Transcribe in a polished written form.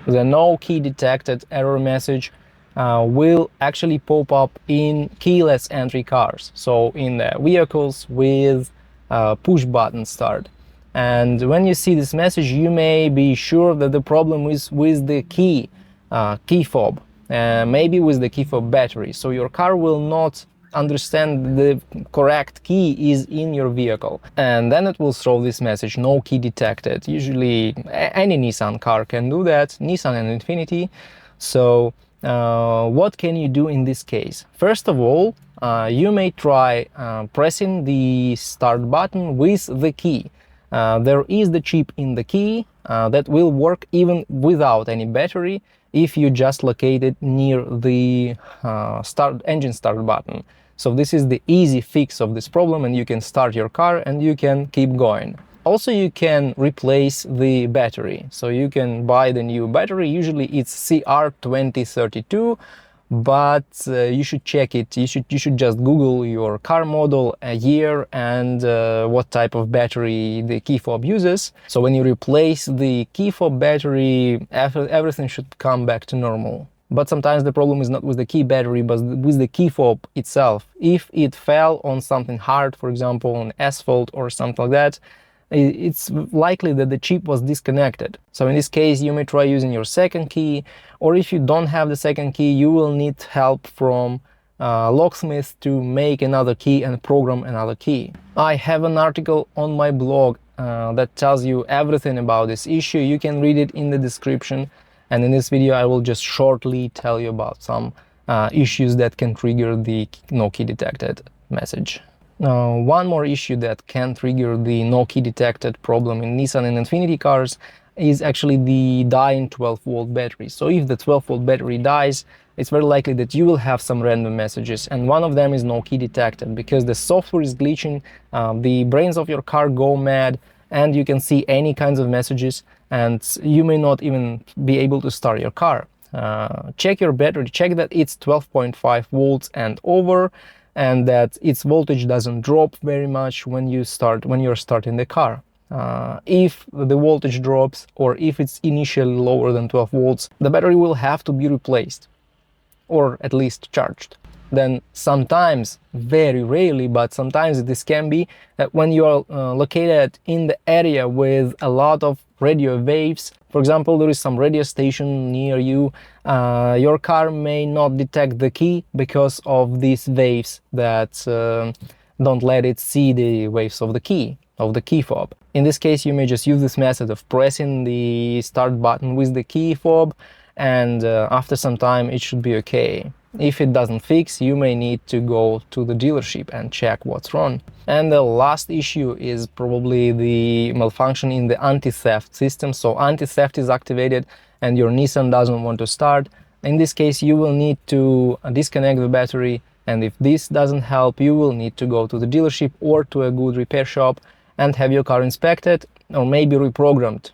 The no key detected error message will actually pop up in keyless entry cars, so in the vehicles with push button start. And when you see this message, you may be sure that the problem is with the key fob, maybe with the key fob battery. So your car will not understand the correct key is in your vehicle, and then it will throw this message, no key detected. Usually any Nissan car can do that, Nissan and Infiniti. So what can you do in this case? First of all, you may try pressing the start button with the key. There is the chip in the key that will work even without any battery if you just locate it near the engine start button. So this is the easy fix of this problem, and you can start your car and you can keep going. Also, you can replace the battery. So you can buy the new battery. Usually it's CR2032, but you should check it. You should just Google your car model, a year, and what type of battery the key fob uses. So when you replace the key fob battery, everything should come back to normal. But sometimes the problem is not with the key battery, but with the key fob itself. If it fell on something hard, for example, on asphalt or something like that, it's likely that the chip was disconnected. So in this case, you may try using your second key, or if you don't have the second key, you will need help from locksmith to make another key and program another key. I have an article on my blog that tells you everything about this issue. You can read it in the description. And in this video, I will just shortly tell you about some issues that can trigger the no key detected message. Now, one more issue that can trigger the no key detected problem in Nissan and Infiniti cars is actually the dying 12-volt battery. So if the 12-volt battery dies, it's very likely that you will have some random messages, and one of them is no key detected because the software is glitching, the brains of your car go mad, and you can see any kinds of messages, and you may not even be able to start your car. Check your battery, check that it's 12.5 volts and over, and that its voltage doesn't drop very much when you're starting the car. If the voltage drops, or if it's initially lower than 12 volts, the battery will have to be replaced, or at least charged. Then sometimes, very rarely, but sometimes this can be that when you are located in the area with a lot of radio waves, for example, there is some radio station near you, your car may not detect the key because of these waves that don't let it see the waves of the key fob. In this case, you may just use this method of pressing the start button with the key fob, and after some time it should be okay. If it doesn't fix, you may need to go to the dealership and check what's wrong. And the last issue is probably the malfunction in the anti-theft system. So anti-theft is activated and your Nissan doesn't want to start. In this case, you will need to disconnect the battery, and if this doesn't help, you will need to go to the dealership or to a good repair shop and have your car inspected or maybe reprogrammed.